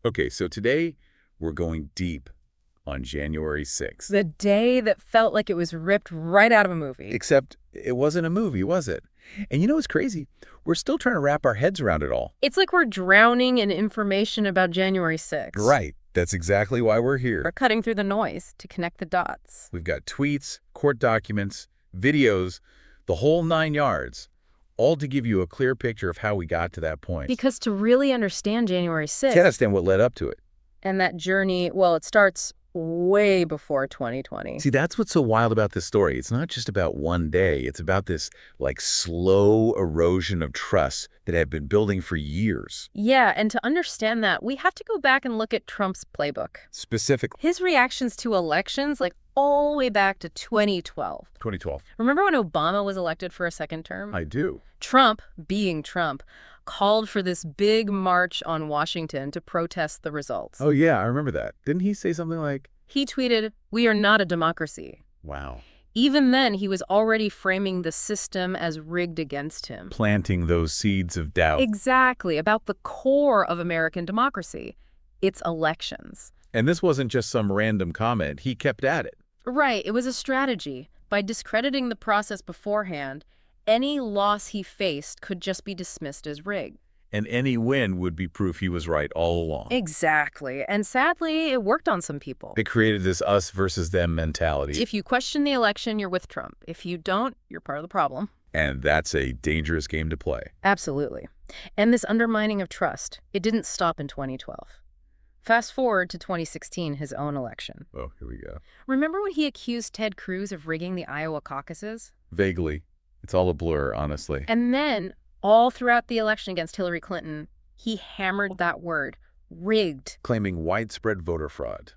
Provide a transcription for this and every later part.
Okay, so today we're going deep on January 6th. The day that felt like it was ripped right out of a movie. Except it wasn't a movie, was it? And you know what's crazy? We're still trying to wrap our heads around it all. It's like we're drowning in information about January 6th. Right. That's exactly why we're We're here. cutting through the noise to connect the dots. We've got tweets, court documents, videos, the whole 9 yards, all to give you a clear picture of how we got to that point. Because to really understand January 6th, To understand what led up to it. and that journey, well, it starts way before 2020. See, that's what's so wild about this story. It's not just about one day. It's about this, slow erosion of trust that had been building for years. Yeah, and to understand that, we have to go back and look at Trump's playbook. Specifically, His reactions to elections, all the way back to 2012. 2012. Remember when Obama was elected for a second term? I do. Trump, being Trump, called for this big march on Washington to protest the results. Oh, yeah, I remember that. Didn't he say something like, He tweeted, "We are not a democracy." wow, Even then, he was already framing the system as rigged against him. planting those seeds of doubt. Exactly, about the core of American democracy. It's elections. And this wasn't just some random comment. He kept at it. Right, it was a strategy. By discrediting the process beforehand, any loss he faced could just be dismissed as rigged. And any win would be proof he was right all along. Exactly. And sadly, it worked on some people. It created this us versus them mentality. If you question the election, you're with Trump. If you don't, you're part of the problem. And that's a dangerous game to play. Absolutely. And this undermining of trust, it didn't stop in 2012. Fast forward to 2016, his own election. Oh, here we go. Remember when he accused Ted Cruz of rigging the Iowa caucuses? Vaguely. It's all a blur, honestly. And then, all throughout the election against Hillary Clinton, he hammered that word, rigged. Claiming widespread voter fraud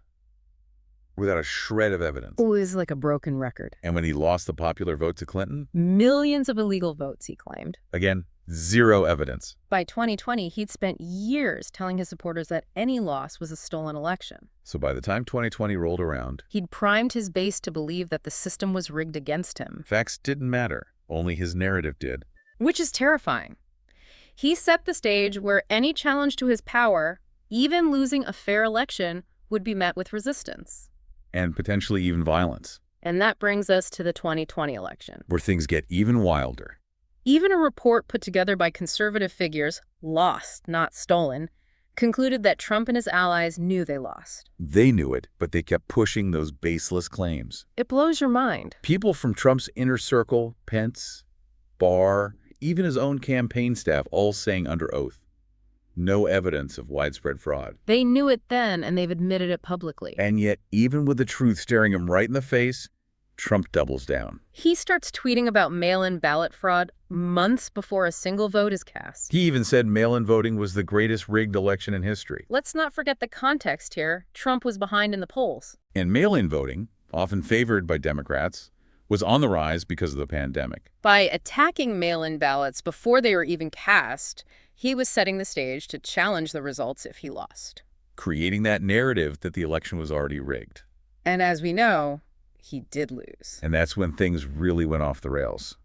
without a shred of evidence. It was like a broken record. And when he lost the popular vote to Clinton, Millions of illegal votes, he claimed. again, zero evidence. By 2020, he'd spent years telling his supporters that any loss was a stolen election. So by the time 2020 rolled around, He'd primed his base to believe that the system was rigged against him, facts didn't matter. Only his narrative did. which is terrifying. He set the stage where any challenge to his power, even losing a fair election, would be met with resistance. And potentially even violence, And that brings us to the 2020 election. where things get even wilder. Even a report put together by conservative figures, lost, not stolen, concluded that Trump and his allies knew they lost. They knew it, but they kept pushing those baseless claims. It blows your mind. People from Trump's inner circle, Pence, Barr, even his own campaign staff, all saying under oath, no evidence of widespread fraud. They knew it then, and they've admitted it publicly. And yet, even with the truth staring him right in the face, Trump doubles down. He starts tweeting about mail-in ballot fraud months before a single vote is cast. He even said mail-in voting was the greatest rigged election in history. Let's not forget the context here. Trump was behind in the polls. And mail-in voting, often favored by Democrats, was on the rise because of the pandemic. By attacking mail-in ballots before they were even cast, he was setting the stage to challenge the results if he lost. Creating that narrative that the election was already rigged. And as we know, he did lose. And that's when things really went off the rails.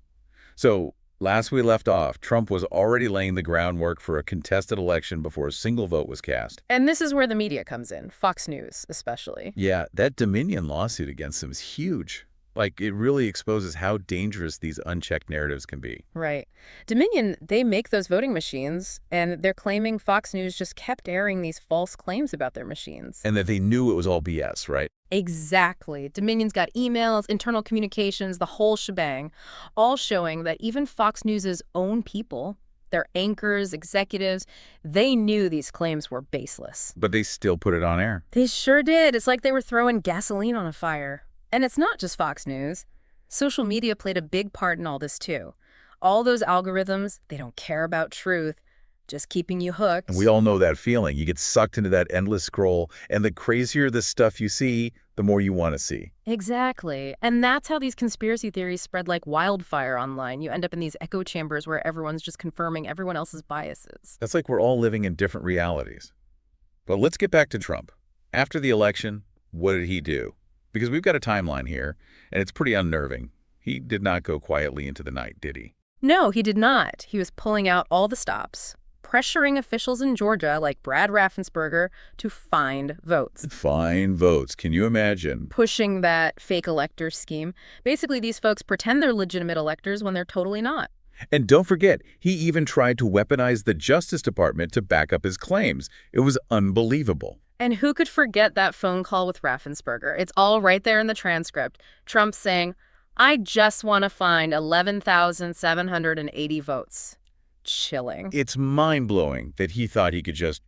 So, last we left off, Trump was already laying the groundwork for a contested election before a single vote was cast. And this is where the media comes in, Fox News especially. Yeah, that Dominion lawsuit against him is huge. It really exposes how dangerous these unchecked narratives can be. Right. Dominion, they make those voting machines, and they're claiming Fox News just kept airing these false claims about their machines. And that they knew it was all BS, right? Exactly. Dominion's got emails, internal communications, the whole shebang, all showing that even Fox News's own people, their anchors, executives, they knew these claims were baseless. But they still put it on air. They sure did. It's like they were throwing gasoline on a fire. And it's not just Fox News. Social media played a big part in all this, too. All those algorithms, they don't care about truth, just keeping you hooked. And we all know that feeling. You get sucked into that endless scroll, and the crazier the stuff you see, the more you want to see. Exactly. And that's how these conspiracy theories spread like wildfire online. You end up in these echo chambers where everyone's just confirming everyone else's biases. That's like we're all living in different realities. But let's get back to Trump. After the election, what did he do? Because we've got a timeline here, and it's pretty unnerving. He did not go quietly into the night, did he? No, he did not. He was pulling out all the stops, pressuring officials in Georgia, like Brad Raffensperger, to find votes. Find votes. Can you imagine? Pushing that fake elector scheme. Basically, these folks pretend they're legitimate electors when they're totally not. And don't forget, he even tried to weaponize the Justice Department to back up his claims. It was unbelievable. And who could forget that phone call with Raffensperger? It's all right there in the transcript. Trump saying, "I just want to find 11,780 votes." Chilling. It's mind-blowing that he thought he could just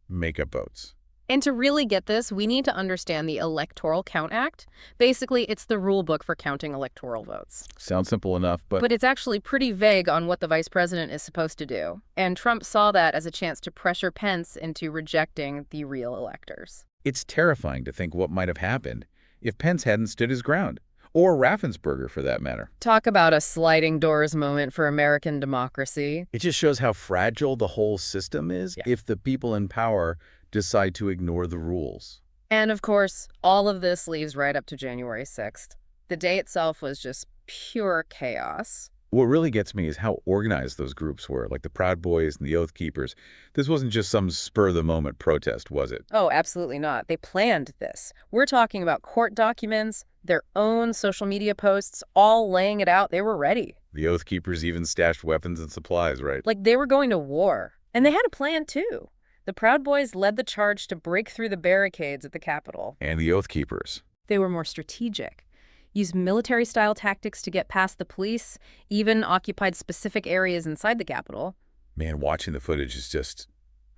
make up votes. And to really get this, we need to understand the Electoral Count Act. Basically, it's the rule book for counting electoral votes. Sounds simple enough, but But it's actually pretty vague on what the vice president is supposed to do. And Trump saw that as a chance to pressure Pence into rejecting the real electors. it's terrifying to think what might have happened if Pence hadn't stood his ground, or Raffensperger for that matter. Talk about a sliding doors moment for American democracy. It just shows how fragile the whole system is if the people in power decide to ignore the rules. And of course, all of this leads right up to January 6th. The day itself was just pure chaos. What really gets me is how organized those groups were, like the Proud Boys and the Oath Keepers. This wasn't just some spur-of-the-moment protest, was it? Oh, absolutely not. They planned this. We're talking about court documents, their own social media posts, all laying it out. They were ready. The Oath Keepers even stashed weapons and supplies, right? Like they were going to war. And they had a plan, too. The Proud Boys led the charge to break through the barricades at the Capitol. And the Oath Keepers. They were more strategic, used military-style tactics to get past the police, even occupied specific areas inside the Capitol. Man, watching the footage is just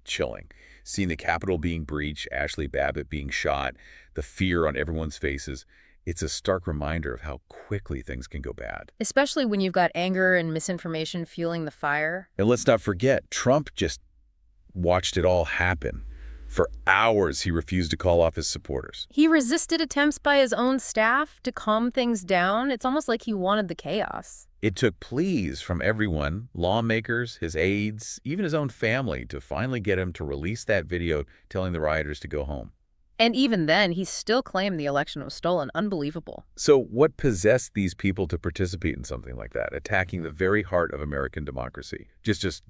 chilling. Seeing the Capitol being breached, Ashley Babbitt being shot, the fear on everyone's faces, it's a stark reminder of how quickly things can go bad. Especially when you've got anger and misinformation fueling the fire. And let's not forget, Trump just watched it all happen. For hours, he refused to call off his supporters. He resisted attempts by his own staff to calm things down. It's almost like he wanted the chaos. It took pleas from everyone, lawmakers, his aides, even his own family, to finally get him to release that video telling the rioters to go home. And even then, he still claimed the election was stolen. Unbelievable. So what possessed these people to participate in something like that, attacking the very heart of American democracy? Just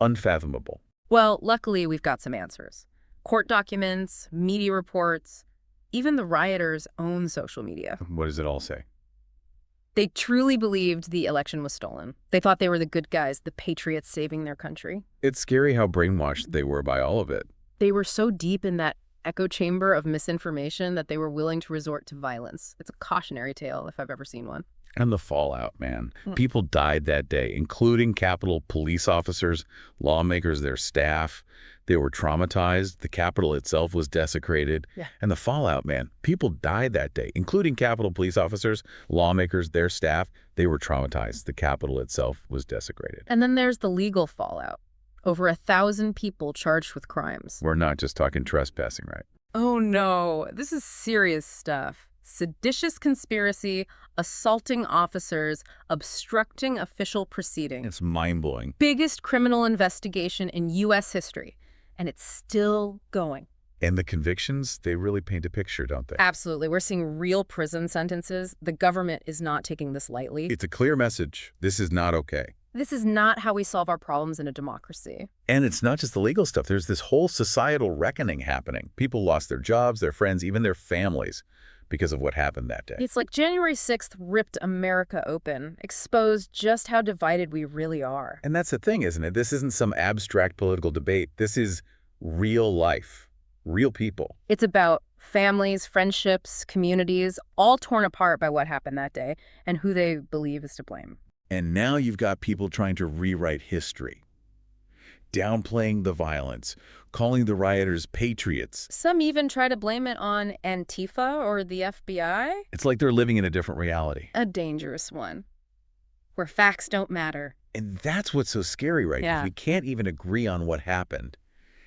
unfathomable. Well, luckily, we've got some answers. Court documents, media reports, even the rioters' own social media. What does it all say? They truly believed the election was stolen. They thought they were the good guys, the patriots saving their country. It's scary how brainwashed they were by all of it. They were so deep in that echo chamber of misinformation that they were willing to resort to violence. It's a cautionary tale if I've ever seen one. And the fallout, man. People died that day, including Capitol police officers, lawmakers, their staff. They were traumatized. The Capitol itself was desecrated. Yeah. And the fallout, man. People died that day, including Capitol police officers, lawmakers, their staff. They were traumatized. The Capitol itself was desecrated. And then there's the legal fallout. Over 1,000 people charged with crimes. We're not just talking trespassing, right? Oh no, this is serious stuff. Seditious conspiracy, assaulting officers, obstructing official proceedings. It's mind-blowing. Biggest criminal investigation in U.S. history, and it's still going. And the convictions, they really paint a picture, don't they? Absolutely. We're seeing real prison sentences. The government is not taking this lightly. It's a clear message. This is not okay. This is not how we solve our problems in a democracy. And it's not just the legal stuff. There's this whole societal reckoning happening. People lost their jobs, their friends, even their families because of what happened that day. It's like January 6th ripped America open, exposed just how divided we really are. And that's the thing, isn't it? This isn't some abstract political debate. This is real life, real people. It's about families, friendships, communities, all torn apart by what happened that day and who they believe is to blame. And now you've got people trying to rewrite history, downplaying the violence, calling the rioters patriots. Some even try to blame it on Antifa or the FBI. It's like they're living in a different reality. A dangerous one, where facts don't matter. And that's what's so scary, right? Yeah. If we can't even agree on what happened,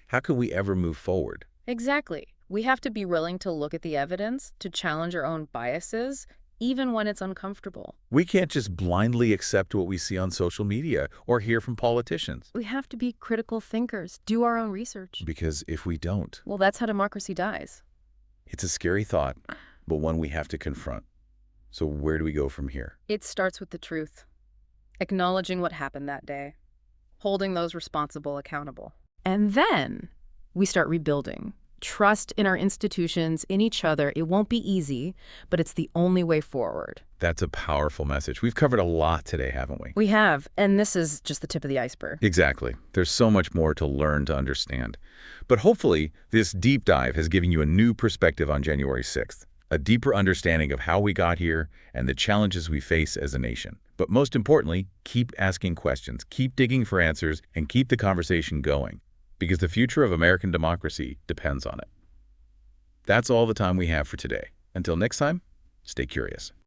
how can we ever move forward? Exactly. We have to be willing to look at the evidence, to challenge our own biases, even when it's uncomfortable. We can't just blindly accept what we see on social media or hear from politicians. We have to be critical thinkers, do our own research. Because if we don't, Well, that's how democracy dies. it's a scary thought, but one we have to confront. So where do we go from here? It starts with the truth, acknowledging what happened that day, holding those responsible accountable. And then we start rebuilding. Trust in our institutions, in each other. It won't be easy, but it's the only way forward. That's a powerful message. We've covered a lot today, haven't we? We have, and this is just the tip of the iceberg. Exactly. There's so much more to learn to understand. But hopefully, this deep dive has given you a new perspective on January 6th, a deeper understanding of how we got here and the challenges we face as a nation. But most importantly, keep asking questions, keep digging for answers, and keep the conversation going, because the future of American democracy depends on it. That's all the time we have for today. Until next time, stay curious.